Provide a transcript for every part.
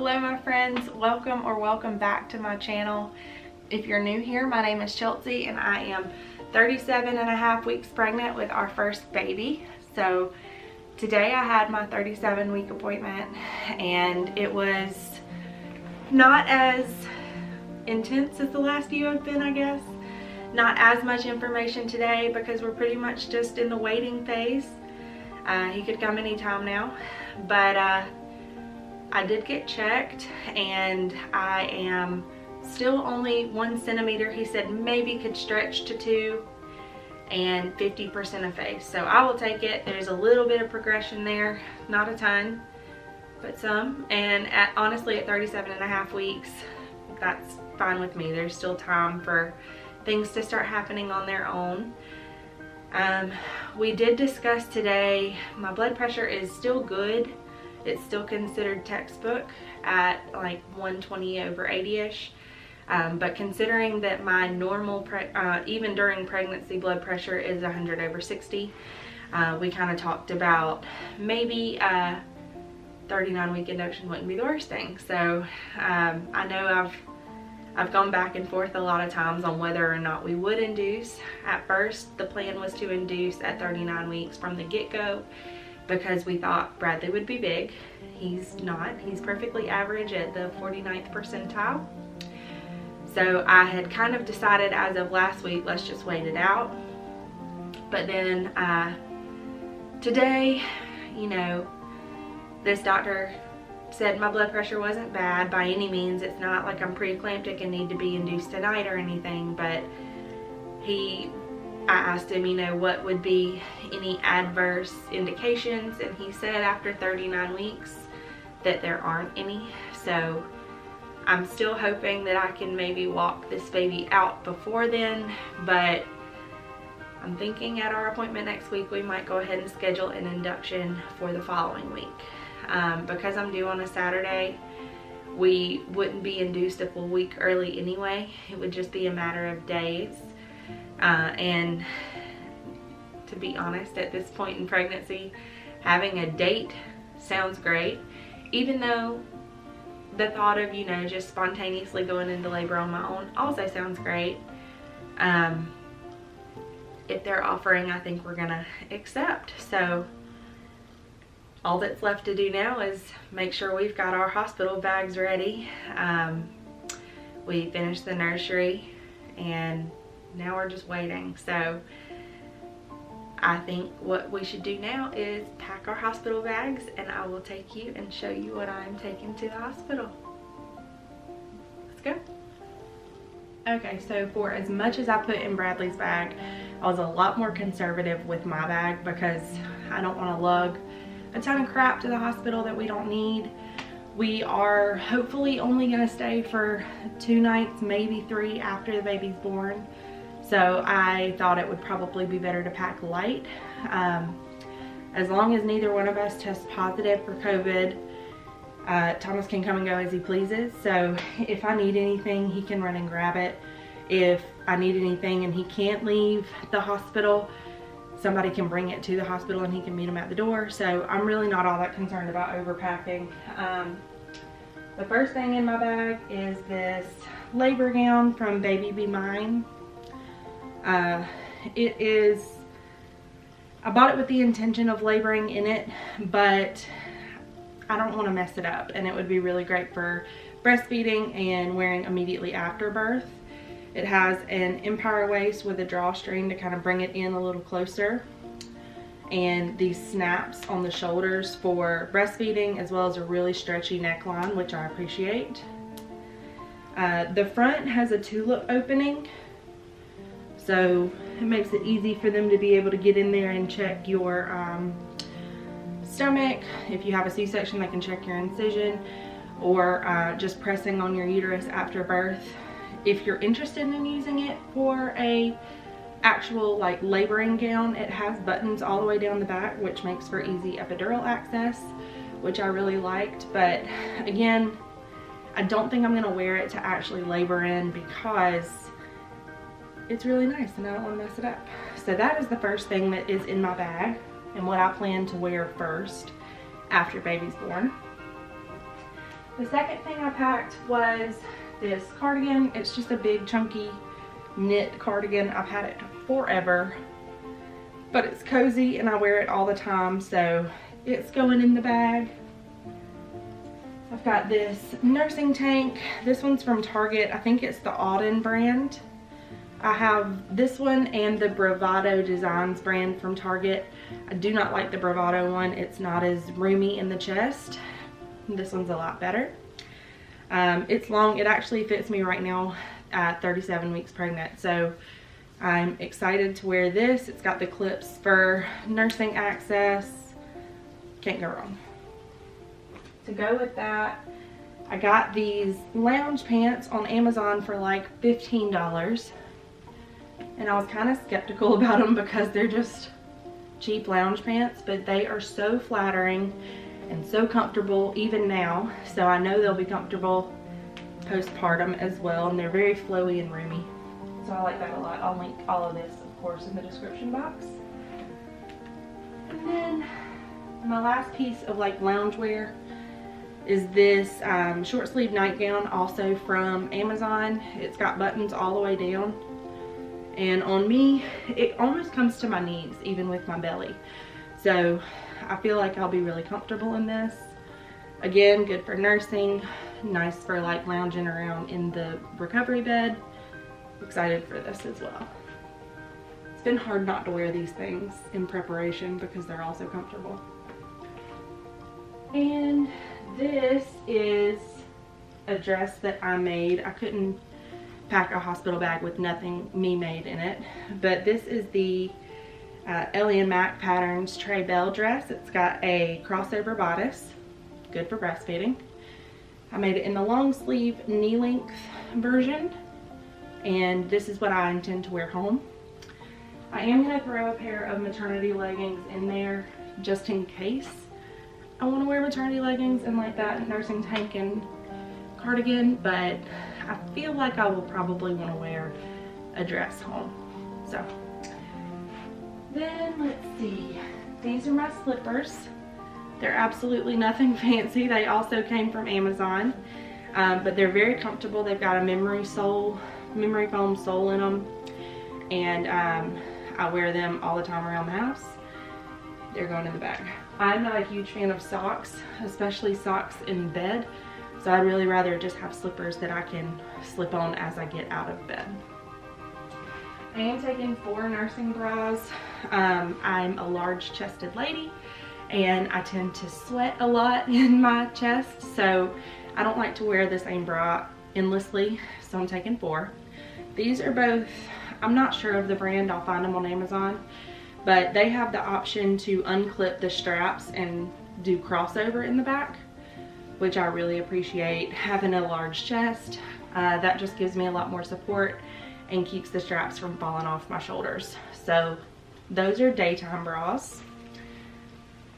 Hello my friends, welcome back to my channel. If you're new here, my name is Chelsea and I am 37 and a half weeks pregnant with our first baby. So today I had my 37-week appointment and it was not as intense as the last few have been, I guess. Not as much information today because we're pretty much just in the waiting phase. He could come anytime now, but I did get checked and I am still only 1 centimeter. He said maybe could stretch to 2 and 50% effaced. So I will take it. There's a little bit of progression there, not a ton, but some. And honestly, at 37 and a half weeks, that's fine with me. There's still time for things to start happening on their own. We did discuss today, my blood pressure is still good. It's still considered textbook at like 120/80-ish. But considering that my normal, even during pregnancy, blood pressure is 100/60, we kind of talked about maybe 39-week induction wouldn't be the worst thing. So I know I've gone back and forth a lot of times on whether or not we would induce. At first, the plan was to induce at 39 weeks from the get-go because we thought Bradley would be big. He's not. He's perfectly average at the 49th percentile. So I had kind of decided as of last week, let's just wait it out. But then today, you know, this doctor said my blood pressure wasn't bad by any means. It's not like I'm preeclamptic and need to be induced tonight or anything, but I asked him, you know, what would be any adverse indications, and he said after 39 weeks that there aren't any. So I'm still hoping that I can maybe walk this baby out before then, but I'm thinking at our appointment next week we might go ahead and schedule an induction for the following week. Because I'm due on a Saturday, we wouldn't be induced a full week early anyway. It would just be a matter of days. And to be honest, at this point in pregnancy, having a date sounds great, even though the thought of, you know, just spontaneously going into labor on my own also sounds great. If they're offering, I think we're gonna accept. So all that's left to do now is make sure we've got our hospital bags ready. We finished the nursery and now we're just waiting. So I think what we should do now is pack our hospital bags and I will take you and show you what I'm taking to the hospital. Let's go. Okay, so for as much as I put in Bradley's bag, I was a lot more conservative with my bag because I don't want to lug a ton of crap to the hospital that we don't need. We are hopefully only going to stay for 2 nights, maybe 3 after the baby's born. So I thought it would probably be better to pack light. As long as neither one of us tests positive for COVID, Thomas can come and go as he pleases. So if I need anything, he can run and grab it. If I need anything and he can't leave the hospital, somebody can bring it to the hospital and he can meet him at the door. So I'm really not all that concerned about overpacking. The first thing in my bag is this labor gown from Baby Be Mine. I bought it with the intention of laboring in it, but I don't want to mess it up, and it would be really great for breastfeeding and wearing immediately after birth. It has an empire waist with a drawstring to kind of bring it in a little closer, and these snaps on the shoulders for breastfeeding, as well as a really stretchy neckline, which I appreciate. The front has a tulip opening, so it makes it easy for them to be able to get in there and check your stomach. If you have a C-section, they can check your incision, or just pressing on your uterus after birth. If you're interested in using it for a actual like laboring gown, it has buttons all the way down the back, which makes for easy epidural access, which I really liked. But again, I don't think I'm gonna wear it to actually labor in because it's really nice and I don't want to mess it up. So that is the first thing that is in my bag and what I plan to wear first after baby's born. The second thing I packed was this cardigan. It's just a big chunky knit cardigan. I've had it forever, but it's cozy and I wear it all the time, so it's going in the bag. I've got this nursing tank. This one's from Target. I think it's the Auden brand. I have this one and the Bravado Designs brand from Target. I do not like the Bravado one. It's not as roomy in the chest. This one's a lot better. It's long. It actually fits me right now at 37 weeks pregnant. So I'm excited to wear this. It's got the clips for nursing access. Can't go wrong. To go with that, I got these lounge pants on Amazon for like $15. And I was kind of skeptical about them because they're just cheap lounge pants, but they are so flattering and so comfortable even now. So I know they'll be comfortable postpartum as well, and they're very flowy and roomy. So I like that a lot. I'll link all of this, of course, in the description box. And then my last piece of like loungewear is this short sleeve nightgown, also from Amazon. It's got buttons all the way down, and on me it almost comes to my knees even with my belly, so I feel like I'll be really comfortable in this. Again, good for nursing, nice for like lounging around in the recovery bed. Excited for this as well. It's been hard not to wear these things in preparation because they're all so comfortable. And this is a dress that I made. I couldn't pack a hospital bag with nothing me made in it, but this is the Ellie and Mac Patterns Trey Bell dress. It's got a crossover bodice, good for breastfeeding. I made it in the long sleeve knee length version, and this is what I intend to wear home. I am going to throw a pair of maternity leggings in there just in case I want to wear maternity leggings and like that nursing tank and cardigan, but I feel like I will probably want to wear a dress home. So then let's see, these are my slippers. They're absolutely nothing fancy. They also came from Amazon, but they're very comfortable. They've got a memory foam sole in them, and I wear them all the time around the house. They're going in the bag. I'm not a huge fan of socks, especially socks in bed, so I'd really rather just have slippers that I can slip on as I get out of bed. I am taking 4 nursing bras. I'm a large chested lady and I tend to sweat a lot in my chest, so I don't like to wear the same bra endlessly, so I'm taking 4. These are both, I'm not sure of the brand, I'll find them on Amazon, but they have the option to unclip the straps and do crossover in the back, which I really appreciate. Having a large chest, that just gives me a lot more support and keeps the straps from falling off my shoulders. So those are daytime bras.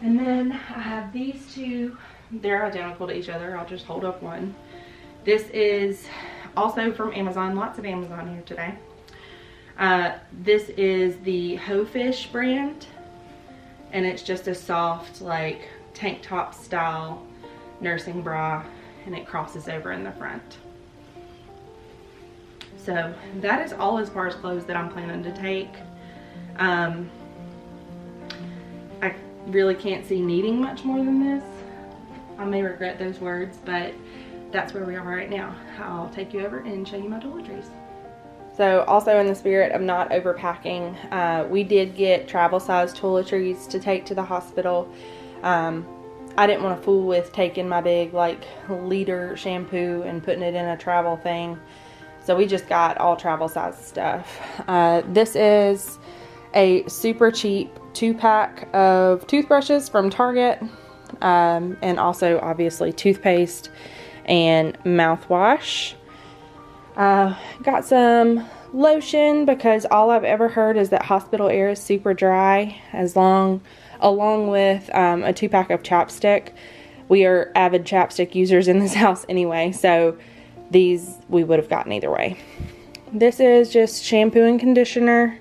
And then I have these two. They're identical to each other. I'll just hold up one. This is also from Amazon. Lots of Amazon here today. This is the Hofish brand, and it's just a soft like tank top style nursing bra, and it crosses over in the front. So that is all as far as clothes that I'm planning to take. I really can't see needing much more than this. I may regret those words, but that's where we are right now. I'll take you over and show you my toiletries. So also in the spirit of not overpacking, we did get travel size toiletries to take to the hospital. I didn't want to fool with taking my big like liter shampoo and putting it in a travel thing. So we just got all travel size stuff. This is a super cheap 2-pack of toothbrushes from Target, and also obviously toothpaste and mouthwash. Got some lotion because all I've ever heard is that hospital air is super dry, along with a 2-pack of chapstick. We are avid chapstick users in this house anyway, so these we would have gotten either way. This is just shampoo and conditioner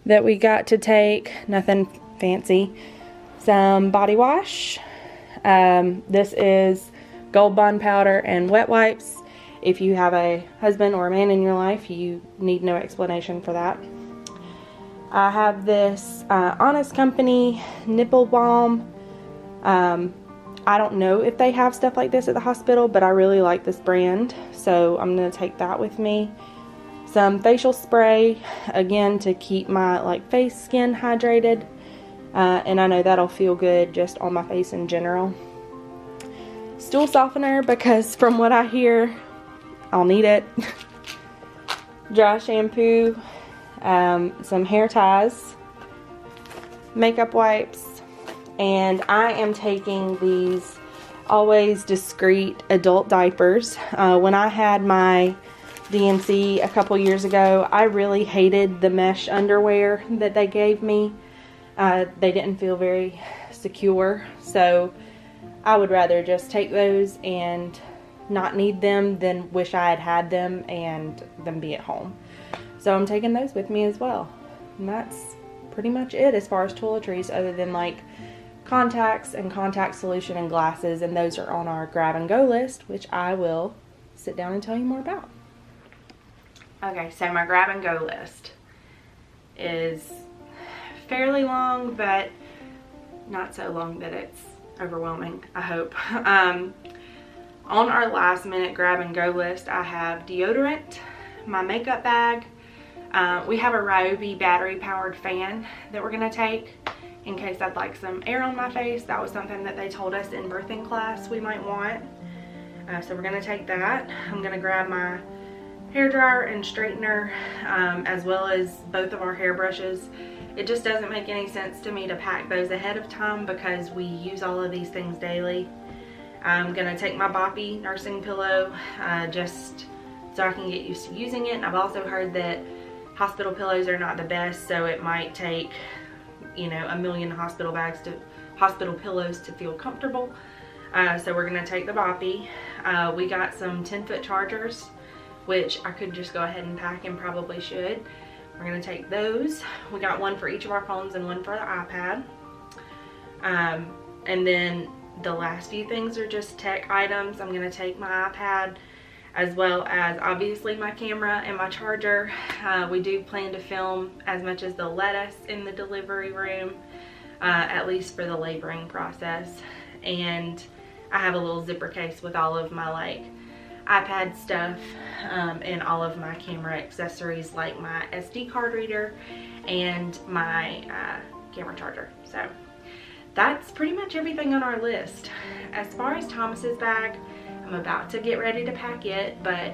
that we got to take, nothing fancy. Some body wash. This is Gold Bond powder, and wet wipes. If you have a husband or a man in your life, you need no explanation for that. I have this Honest Company nipple balm. I don't know if they have stuff like this at the hospital, but I really like this brand, so I'm going to take that with me. Some facial spray, again, to keep my face skin hydrated, and I know that'll feel good just on my face in general. Stool softener, because from what I hear, I'll need it. Dry shampoo, some hair ties, makeup wipes, and I am taking these Always Discreet adult diapers. When I had my DNC a couple years ago, I really hated the mesh underwear that they gave me. They didn't feel very secure, so I would rather just take those and not need them than wish I had had them and them be at home. So I'm taking those with me as well. And that's pretty much it as far as toiletries, other than contacts and contact solution and glasses, and those are on our grab and go list, which I will sit down and tell you more about. Okay, so my grab and go list is fairly long, but not so long that it's overwhelming, I hope. On our last minute grab and go list, I have deodorant, my makeup bag. We have a Ryobi battery powered fan that we're gonna take in case I'd like some air on my face. That was something that they told us in birthing class we might want. So we're gonna take that. I'm gonna grab my hair dryer and straightener, as well as both of our hair brushes. It just doesn't make any sense to me to pack those ahead of time because we use all of these things daily. I'm gonna take my Boppy nursing pillow, just so I can get used to using it. And I've also heard that hospital pillows are not the best, so it might take, you know, a million hospital pillows to feel comfortable. So we're gonna take the Boppy. We got some 10-foot chargers, which I could just go ahead and pack and probably should. We're gonna take those. We got one for each of our phones and one for the iPad. And then the last few things are just tech items. I'm gonna take my iPad, as well as obviously my camera and my charger. We do plan to film as much as they'll let us in the delivery room, at least for the laboring process. And I have a little zipper case with all of my iPad stuff, and all of my camera accessories, like my SD card reader and my camera charger. So that's pretty much everything on our list. As far as Thomas's bag, I'm about to get ready to pack it, but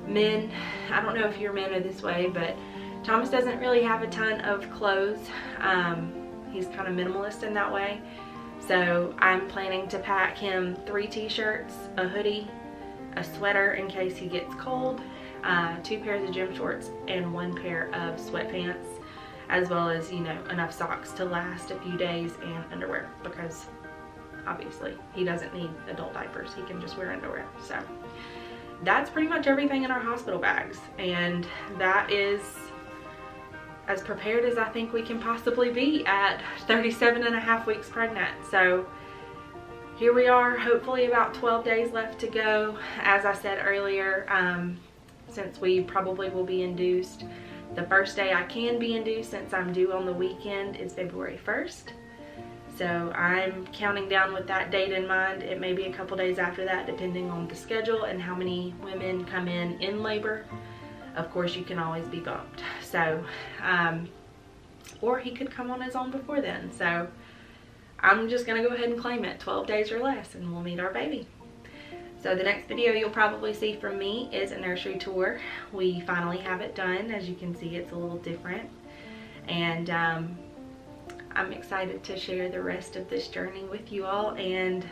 men, I don't know if your men are this way, but Thomas doesn't really have a ton of clothes. He's kind of minimalist in that way. So I'm planning to pack him 3 t-shirts, a hoodie, a sweater in case he gets cold, 2 pairs of gym shorts, and 1 pair of sweatpants, as well as, you know, enough socks to last a few days, and underwear, because obviously he doesn't need adult diapers, he can just wear underwear. So that's pretty much everything in our hospital bags, and that is as prepared as I think we can possibly be at 37.5 weeks pregnant. So here we are, hopefully about 12 days left to go. As I said earlier, since we probably will be induced, the first day I can be induced, since I'm due on the weekend, is February 1st. So I'm counting down with that date in mind. It may be a couple days after that, depending on the schedule and how many women come in labor. Of course, you can always be bumped. So, or he could come on his own before then. So I'm just gonna go ahead and claim it, 12 days or less, and we'll meet our baby. So the next video you'll probably see from me is a nursery tour. We finally have it done. As you can see, it's a little different. And I'm excited to share the rest of this journey with you all, and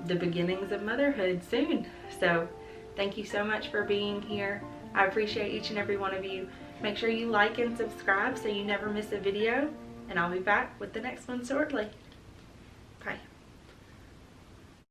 the beginnings of motherhood soon. So thank you so much for being here. I appreciate each and every one of you. Make sure you like and subscribe so you never miss a video, and I'll be back with the next one shortly.